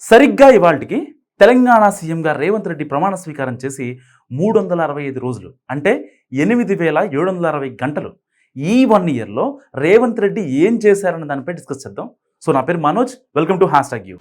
సరిగ్గా ఇవాల్టికి తెలంగాణ సీఎంగా రేవంత్ రెడ్డి ప్రమాణ స్వీకారం చేసి 365 రోజులు అంటే 8760 గంటలు. ఈ 1 ఇయర్లో రేవంత్ రెడ్డి ఏం చేశారన్న దానిపై డిస్కస్ చేద్దాం. సో నా పేరు Manoj, welcome to #you.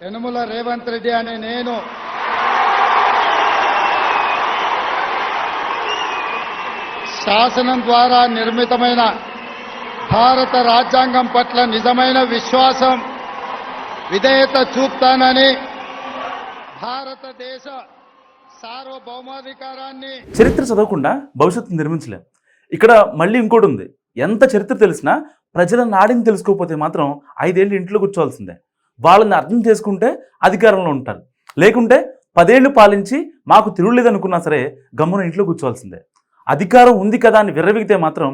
Yanamala Revanth Reddy అనే నేను శాసనం ద్వారా నిర్మితమైన భారత రాజ్యాంగం పట్ల నిజమైన విశ్వాసం, విధేయత చూపుతానని భారతదేశ సార్వభౌమాధికారాన్ని చరిత్ర చదవకుండా భవిష్యత్తు నిర్మించలేం. ఇక్కడ మళ్ళీ ఇంకోటి ఉంది. ఎంత చరిత్ర తెలిసినా ప్రజల నాడిని తెలుసుకోకపోతే మాత్రం 5 ఏళ్ళు ఇంట్లో కూర్చోవాల్సిందే. వాళ్ళని అర్థం చేసుకుంటే అధికారంలో ఉంటారు, లేకుంటే 10 ఏళ్ళు పాలించి మాకు తిరుగులేదు అనుకున్నా సరే గమ్మున ఇంట్లో కూర్చోవాల్సిందే. అధికారం ఉంది కదా అని విర్రవిగితే మాత్రం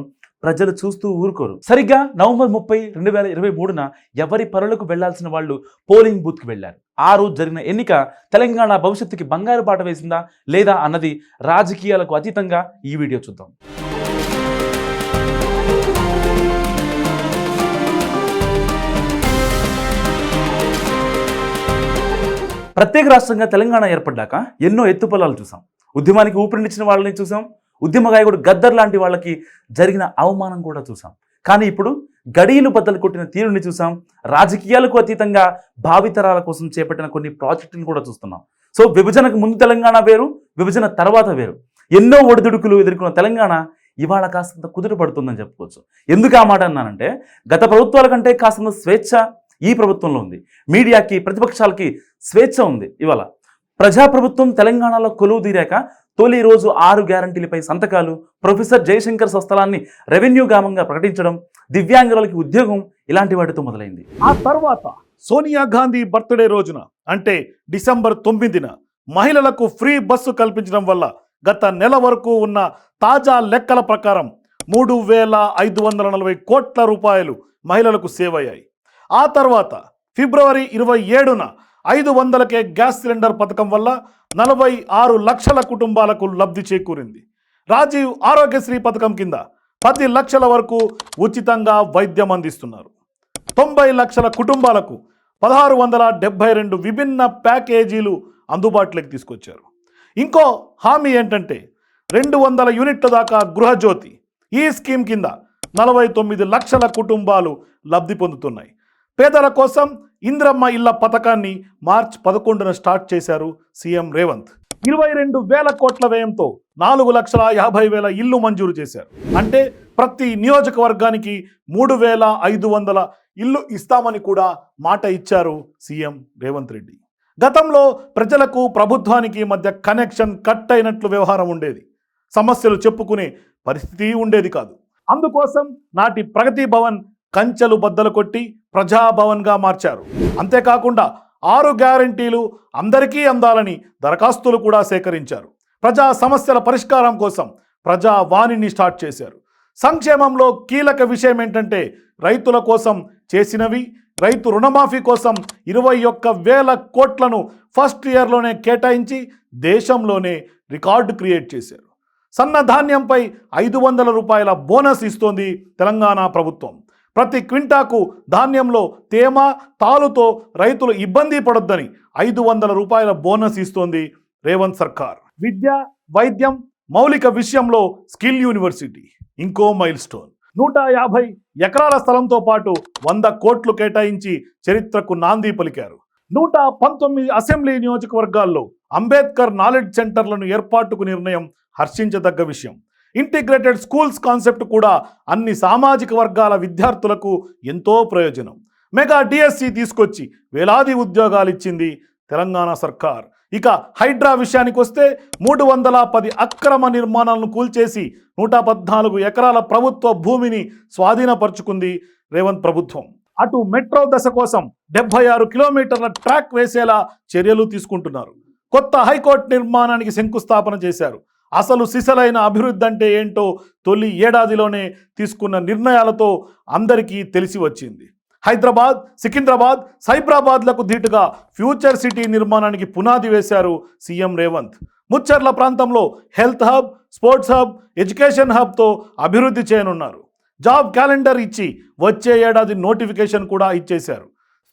ప్రజలు చూస్తూ ఊరుకోరు. సరిగ్గా నవంబర్ 30, 2023న ఎవరి పనులకు వెళ్లాల్సిన వాళ్ళు పోలింగ్ బూత్కి వెళ్లారు. ఆ రోజు జరిగిన ఎన్నిక తెలంగాణ భవిష్యత్తుకి బంగారు బాట వేసిందా లేదా అన్నది రాజకీయాలకు అతీతంగా ఈ వీడియో చూద్దాం. ప్రత్యేక రాష్ట్రంగా తెలంగాణ ఏర్పడ్డాక ఎన్నో ఎత్తుపల్లాలు చూసాం. ఉద్యమానికి ఊపిరినిచ్చిన వాళ్ళని చూసాం. ఉద్యమగాయకుడు గద్దర్ లాంటి వాళ్ళకి జరిగిన అవమానం కూడా చూసాం. కానీ ఇప్పుడు గడియలు బద్దలు కొట్టిన తీరుని చూసాం. రాజకీయాలకు అతీతంగా భావితరాల కోసం చేపట్టిన కొన్ని ప్రాజెక్టులు కూడా చూస్తున్నాం. సో విభజనకు ముందు తెలంగాణ వేరు, విభజన తర్వాత వేరు. ఎన్నో ఒడిదుడుకులు ఎదుర్కొన్న తెలంగాణ ఇవాళ కాస్తంత కుదురు పడుతుందని చెప్పుకోవచ్చు. ఎందుకు ఆ మాట అన్నానంటే, గత ప్రభుత్వాల కంటే కాస్తంత స్వేచ్ఛ ఈ ప్రభుత్వంలో ఉంది. మీడియాకి, ప్రతిపక్షాలకి స్వేచ్ఛ ఉంది. ఇవాళ ప్రజాప్రభుత్వం తెలంగాణలో కొలువు తీరాక తొలి రోజు 6 గ్యారంటీలపై సంతకాలు, ప్రొఫెసర్ జయశంకర్ స్వస్థలాన్ని రెవెన్యూ గ్రామంగా ప్రకటించడం, దివ్యాంగులకి ఉద్యోగం, ఇలాంటి వాటితో మొదలైంది. ఆ తర్వాత సోనియా గాంధీ బర్త్డే రోజున అంటే డిసెంబర్ 9న మహిళలకు ఫ్రీ బస్సు కల్పించడం వల్ల గత నెల వరకు ఉన్న తాజా లెక్కల ప్రకారం 3,540 కోట్ల రూపాయలు మహిళలకు సేవ్ అయ్యాయి. ఆ తర్వాత ఫిబ్రవరి 27న 500కే గ్యాస్ సిలిండర్ పథకం వల్ల 46 లక్షల కుటుంబాలకు లబ్ధి చేకూరింది. రాజీవ్ ఆరోగ్యశ్రీ పథకం కింద 10 లక్షల వరకు ఉచితంగా వైద్యం అందిస్తున్నారు. 90 లక్షల కుటుంబాలకు 1672 విభిన్న ప్యాకేజీలు అందుబాటులోకి తీసుకొచ్చారు. ఇంకో హామీ ఏంటంటే 200 యూనిట్ల దాకా గృహజ్యోతి. ఈ స్కీమ్ కింద 49 లక్షల కుటుంబాలు లబ్ధి పొందుతున్నాయి. పేదల కోసం ఇంద్రమ్మ ఇళ్ల పథకాన్ని మార్చి 11న స్టార్ట్ చేశారు సీఎం రేవంత్. 22,000 కోట్ల వ్యయంతో 4,50,000 ఇళ్లు మంజూరు చేశారు. అంటే ప్రతి నియోజకవర్గానికి 3,500 ఇళ్లు ఇస్తామని కూడా మాట ఇచ్చారు సీఎం రేవంత్ రెడ్డి. గతంలో ప్రజలకు ప్రభుత్వానికి మధ్య కనెక్షన్ కట్ అయినట్లు వ్యవహారం ఉండేది. సమస్యలు చెప్పుకునే పరిస్థితి ఉండేది కాదు. అందుకోసం నాటి ప్రగతి భవన్ కంచెలు బద్దలు కొట్టి ప్రజాభవన్గా మార్చారు. అంతేకాకుండా 6 గ్యారంటీలు అందరికీ అందాలని దరఖాస్తులు కూడా సేకరించారు. ప్రజా సమస్యల పరిష్కారం కోసం ప్రజావాణిని స్టార్ట్ చేశారు. సంక్షేమంలో కీలక విషయం ఏంటంటే రైతుల కోసం చేసినవి. రైతు రుణమాఫీ కోసం 21,000 కోట్లను ఫస్ట్ ఇయర్లోనే కేటాయించి దేశంలోనే రికార్డు క్రియేట్ చేశారు. సన్న ధాన్యంపై 500 రూపాయల బోనస్ ఇస్తోంది తెలంగాణ ప్రభుత్వం. ప్రతి క్వింటాకు ధాన్యంలో తేమ, తాలుతో రైతులు ఇబ్బంది పడొద్దని 500 రూపాయల బోనస్ ఇస్తోంది రేవంత్ సర్కార్. విద్య, వైద్యం, మౌలిక విషయంలో స్కిల్ యూనివర్సిటీ ఇంకో మైల్ స్టోన్. 150 ఎకరాల స్థలంతో పాటు 100 కోట్లు కేటాయించి చరిత్రకు నాంది పలికారు. 119 అసెంబ్లీ నియోజకవర్గాల్లో అంబేద్కర్ నాలెడ్జ్ సెంటర్లను ఏర్పాటుకు నిర్ణయం హర్షించదగ్గ విషయం. ఇంటిగ్రేటెడ్ స్కూల్స్ కాన్సెప్ట్ కూడా అన్ని సామాజిక వర్గాల విద్యార్థులకు ఎంతో ప్రయోజనం. మెగా డిఎస్సి తీసుకొచ్చి వేలాది ఉద్యోగాలు ఇచ్చింది తెలంగాణ సర్కార్. ఇక హైడ్రా విషయానికి వస్తే 310 అక్రమ నిర్మాణాలను కూల్చేసి 114 ఎకరాల ప్రభుత్వ భూమిని స్వాధీనపరుచుకుంది రేవంత్ ప్రభుత్వం. అటు మెట్రో దశ కోసం 76 కిలోమీటర్ల ట్రాక్ వేసేలా చర్యలు తీసుకుంటున్నారు. కొత్త హైకోర్టు నిర్మాణానికి శంకుస్థాపన చేశారు. అసలు సిసలైన అభివృద్ధి అంటే ఏంటో తొలి ఏడాదిలోనే తీసుకున్న నిర్ణయాలతో అందరికీ తెలిసి వచ్చింది. హైదరాబాద్, సికింద్రాబాద్, సైబరాబాద్లకు ధీటుగా ఫ్యూచర్ సిటీ నిర్మాణానికి పునాది వేశారు సీఎం రేవంత్. ముచ్చర్ల ప్రాంతంలో health hub, sports hub, education హబ్తో అభివృద్ధి చేయనున్నారు. జాబ్ క్యాలెండర్ ఇచ్చి వచ్చే ఏడాది నోటిఫికేషన్ కూడా ఇచ్చేశారు.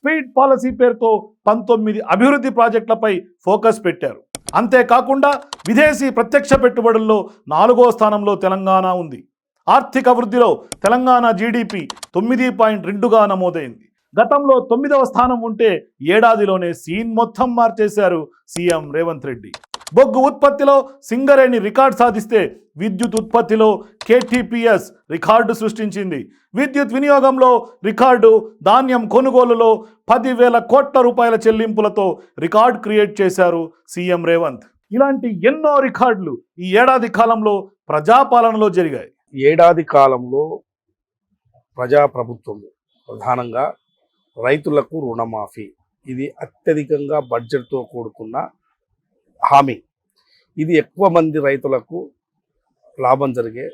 స్పీడ్ పాలసీ పేరుతో 19 అభివృద్ధి ప్రాజెక్టులపై ఫోకస్ పెట్టారు. అంతేకాకుండా విదేశీ ప్రత్యక్ష పెట్టుబడుల్లో 4వ స్థానంలో తెలంగాణ ఉంది. ఆర్థిక వృద్ధిలో తెలంగాణ జీడిపి 9.2గా నమోదైంది. గతంలో 9వ స్థానం ఉంటే ఏడాదిలోనే సీన్ మొత్తం మార్చేశారు సీఎం రేవంత్ రెడ్డి. బొగ్గు ఉత్పత్తిలో సింగరేణి రికార్డు సాధిస్తే విద్యుత్ ఉత్పత్తిలో కేటీపీఎస్ రికార్డు సృష్టించింది. విద్యుత్ వినియోగంలో రికార్డు, ధాన్యం కొనుగోలులో 10,000 కోట్ల రూపాయల చెల్లింపులతో రికార్డు క్రియేట్ చేశారు సీఎం రేవంత్. ఇలాంటి ఎన్నో రికార్డులు ఈ ఏడాది కాలంలో ప్రజాపాలనలో జరిగాయి. ఏడాది కాలంలో ప్రజాప్రభుత్వం ప్రధానంగా రైతులకు రుణమాఫీ, ఇది అత్యధికంగా బడ్జెట్తో కూడుకున్న హామీ. ఇది ఎక్కువ మంది రైతులకు లాభం జరిగే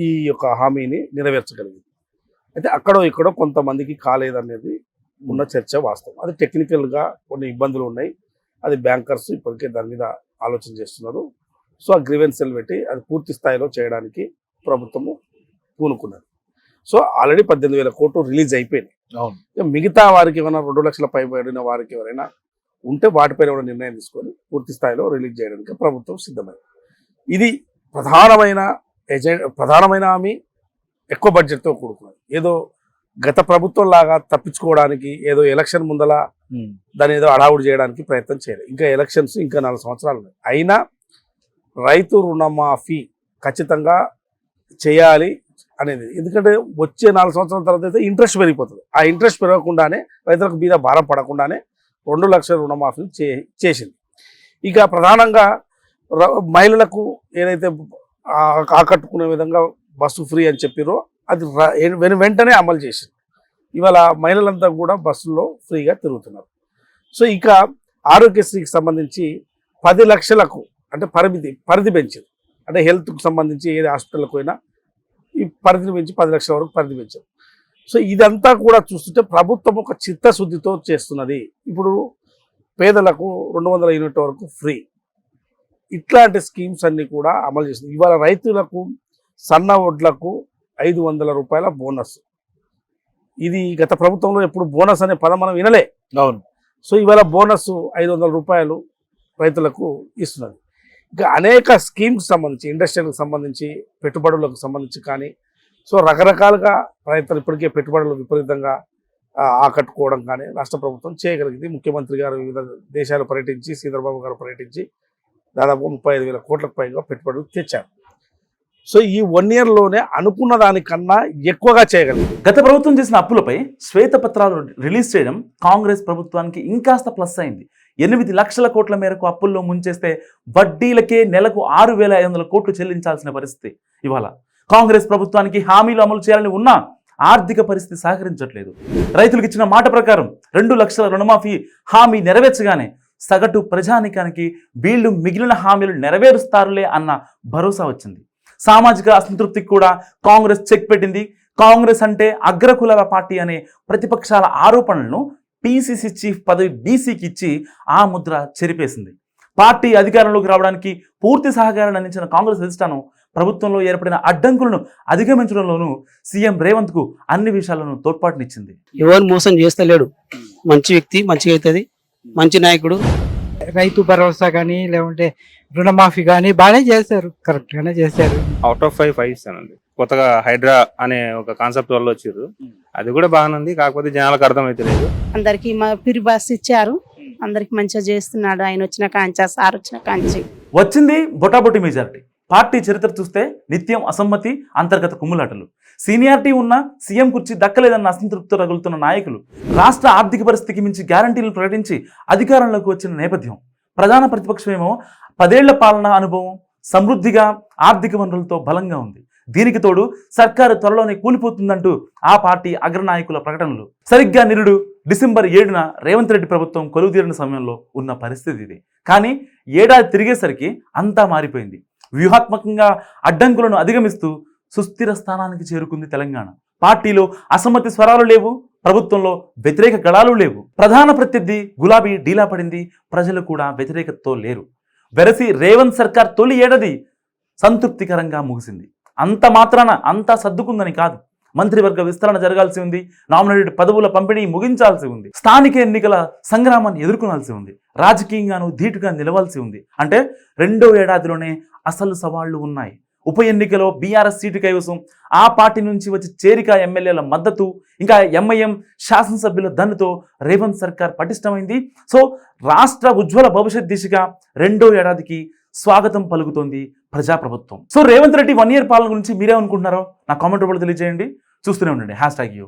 ఈ యొక్క హామీని నెరవేర్చగలిగింది. అయితే అక్కడో ఇక్కడో కొంతమందికి కాలేదనేది ఉన్న చర్చ వాస్తవం. అది టెక్నికల్గా కొన్ని ఇబ్బందులు ఉన్నాయి. అది బ్యాంకర్స్ ఇప్పటికే దాని మీద ఆలోచన చేస్తున్నారు. సో ఆ గ్రీవెన్సీలు పెట్టి అది పూర్తి స్థాయిలో చేయడానికి ప్రభుత్వము పూనుకున్నది. సో ఆల్రెడీ 18,000 కోట్లు రిలీజ్ అయిపోయినాయి. మిగతా వారికి ఏమైనా 2 లక్షల పైబడిన వారికి ఎవరైనా ఉంటే వాటిపైన కూడా నిర్ణయం తీసుకొని పూర్తి స్థాయిలో రిలీజ్ చేయడానికి ప్రభుత్వం సిద్ధమైంది. ఇది ప్రధానమైన హామీ, ఎక్కువ బడ్జెట్తో కూడుకున్నది. ఏదో గత ప్రభుత్వం లాగా తప్పించుకోవడానికి ఏదో ఎలక్షన్ ముందల దాని ఏదో అడావుడు చేయడానికి ప్రయత్నం చేయలేదు. ఇంకా ఎలక్షన్స్ ఇంకా 4 సంవత్సరాలు ఉన్నాయి. అయినా రైతు రుణమాఫీ ఖచ్చితంగా చేయాలి అనేది. ఎందుకంటే వచ్చే 4 సంవత్సరాల తర్వాత అయితే ఇంట్రెస్ట్ పెరిగిపోతుంది. ఆ ఇంట్రెస్ట్ పెరగకుండానే రైతులకు మీద భారం పడకుండానే 2 లక్షల రుణమాఫీ చేసింది. ఇక ప్రధానంగా మహిళలకు ఏదైతే ఆకట్టుకునే విధంగా బస్సు ఫ్రీ అని చెప్పారో అది వెంటనే అమలు చేసింది. ఇవాళ మహిళలంతా కూడా బస్సుల్లో ఫ్రీగా తిరుగుతున్నారు. సో ఇక ఆరోగ్యశ్రీకి సంబంధించి 10 లక్షలకు అంటే పరిధి పెంచింది. అంటే హెల్త్కు సంబంధించి ఏది హాస్పిటల్కి పోయినా ఈ పరిధిని పెంచి 10 లక్షల వరకు పరిధి పెంచారు. సో ఇదంతా కూడా చూస్తుంటే ప్రభుత్వం ఒక చిత్తశుద్ధితో చేస్తున్నది. ఇప్పుడు పేదలకు 200 యూనిట్ల వరకు ఫ్రీ, ఇట్లాంటి స్కీమ్స్ అన్ని కూడా అమలు చేస్తుంది. ఇవాళ రైతులకు సన్న వడ్లకు 500 రూపాయల బోనస్. ఇది గత ప్రభుత్వంలో ఎప్పుడు బోనస్ అనే పదం మనం వినలే. అవును. సో ఇవాళ బోనస్ 500 రూపాయలు రైతులకు ఇస్తున్నది. ఇంకా అనేక స్కీమ్స్ సంబంధించి, ఇండస్ట్రీలకు సంబంధించి, పెట్టుబడులకు సంబంధించి కానీ సో రకరకాలుగా రైతులు ఇప్పటికే పెట్టుబడులు విపరీతంగా ఆకట్టుకోవడం కానీ రాష్ట్ర ప్రభుత్వం చేయగలిగింది. ముఖ్యమంత్రి గారు వివిధ దేశాలు పర్యటించి, శ్రీధర్బాబు గారు పర్యటించి దాదాపు 35,000 కోట్లకు పైగా పెట్టుబడులు తెచ్చారు. సో ఈ 1 ఇయర్లోనే అనుకున్న దానికన్నా ఎక్కువగా చేయగలిగింది. గత ప్రభుత్వం చేసిన అప్పులపై శ్వేతపత్రాలు రిలీజ్ చేయడం కాంగ్రెస్ ప్రభుత్వానికి ఇంకాస్త ప్లస్ అయింది. 8 లక్షల కోట్ల మేరకు అప్పుల్లో ముంచేస్తే వడ్డీలకే నెలకు 6,500 కోట్లు చెల్లించాల్సిన పరిస్థితి. ఇవాళ కాంగ్రెస్ ప్రభుత్వానికి హామీలు అమలు చేయాలని ఉన్నా ఆర్థిక పరిస్థితి సహకరించట్లేదు. రైతులకు ఇచ్చిన మాట ప్రకారం 2 లక్షల రుణమాఫీ హామీ నెరవేర్చగానే సగటు ప్రజానికానికి వీళ్ళు మిగిలిన హామీలు నెరవేరుస్తారులే అన్న భరోసా వచ్చింది. సామాజిక అసంతృప్తికి కూడా కాంగ్రెస్ చెక్ పెట్టింది. కాంగ్రెస్ అంటే అగ్రకులాల పార్టీ అనే ప్రతిపక్షాల ఆరోపణలను పిసిసి చీఫ్ పదవి బీసీకి ఇచ్చి ఆ ముద్ర చెరిపేసింది. పార్టీ అధికారంలోకి రావడానికి పూర్తి సహకారాన్ని అందించిన కాంగ్రెస్ అధిష్టానం ప్రభుత్వంలో ఏర్పడిన అడ్డంకులను అధిగమించడంలోనూ సీఎం రేవంత్ కు అన్ని విషయాలను తోడ్పాటునిచ్చింది. ఎవరు మోసం చేస్తలేడు, మంచి వ్యక్తి, మంచిగా అవుతుంది, మంచి నాయకుడు. రైతు భరోసా కానీ లేకుంటే రుణమాఫీ కానీ బాగానే చేశారు, కరెక్ట్ గానే చేశారు. అవుట్ ఆఫ్ 5 ఇస్తానండి. కొత్తగా హైడ్రా అనే ఒక కాన్సెప్ట్ వల్ల వచ్చారు, అది కూడా బాగానే ఉంది. కాకపోతే జనాలకు అర్థమైతే లేదు. అందరికి ఫ్రీ బస్ ఇచ్చారు, అందరికి మంచిగా చేస్తున్నాడు. ఆయన వచ్చిన కాంచి, సార్ వచ్చిన కాంచి వచ్చింది బొటాబొటి మెజారిటీ. పార్టీ చరిత్ర చూస్తే నిత్యం అసమ్మతి, అంతర్గత కుమ్ములాటలు. సీనియారిటీ ఉన్న సీఎం కుర్చీ దక్కలేదన్న అసంతృప్తితో రగులుతున్న నాయకులు, రాష్ట్ర ఆర్థిక పరిస్థితికి మించి గ్యారంటీలను ప్రకటించి అధికారంలోకి వచ్చిన నేపథ్యం. ప్రధాన ప్రతిపక్షమేమో 10 ఏళ్ల పాలనా అనుభవం, సమృద్ధిగా ఆర్థిక వనరులతో బలంగా ఉంది. దీనికి తోడు సర్కారు త్వరలోనే కూలిపోతుందంటూ ఆ పార్టీ అగ్రనాయకుల ప్రకటనలు. సరిగ్గా నిరుడు డిసెంబర్ 7న రేవంత్ రెడ్డి ప్రభుత్వం కొలువుదీరిన సమయంలో ఉన్న పరిస్థితి ఇది. కానీ ఏడాది తిరిగేసరికి అంతా మారిపోయింది. వ్యూహాత్మకంగా అడ్డంకులను అధిగమిస్తూ సుస్థిర స్థానానికి చేరుకుంది తెలంగాణ. పార్టీలో అసమ్మతి స్వరాలు లేవు, ప్రభుత్వంలో వ్యతిరేక గళాలు లేవు. ప్రధాన ప్రత్యర్థి గులాబీ డీలా పడింది, ప్రజలు కూడా వ్యతిరేకతతో లేరు. వెరసి రేవంత్ సర్కార్ తొలి ఏడాది సంతృప్తికరంగా ముగిసింది. అంత మాత్రాన అంతా సర్దుకుందని కాదు. మంత్రివర్గ విస్తరణ జరగాల్సి ఉంది, నామినేటెడ్ పదవుల పంపిణీ ముగించాల్సి ఉంది, స్థానిక ఎన్నికల సంగ్రామాన్ని ఎదుర్కొనాల్సి ఉంది, రాజకీయంగాను ధీటుగా నిలవాల్సి ఉంది. అంటే 2వ ఏడాదిలోనే అసలు సవాళ్లు ఉన్నాయి. ఉప ఎన్నికలో బీఆర్ఎస్ సీటు కైవసం, ఆ పార్టీ నుంచి వచ్చి చేరిక ఎమ్మెల్యేల మద్దతు, ఇంకా ఎంఐఎం శాసనసభ్యుల దన్నుతో రేవంత్ సర్కార్ పటిష్టమైంది. సో రాష్ట్ర ఉజ్వల భవిష్యత్ దిశగా 2వ ఏడాదికి స్వాగతం పలుకుతోంది ప్రజాప్రభుత్వం. సో రేవంత్ రెడ్డి 1 ఇయర్ పాలన గురించి మీరేమనుకుంటున్నారో నా కామెంట్ రూపంలో తెలియజేయండి. చూస్తూనే ఉండండి #you.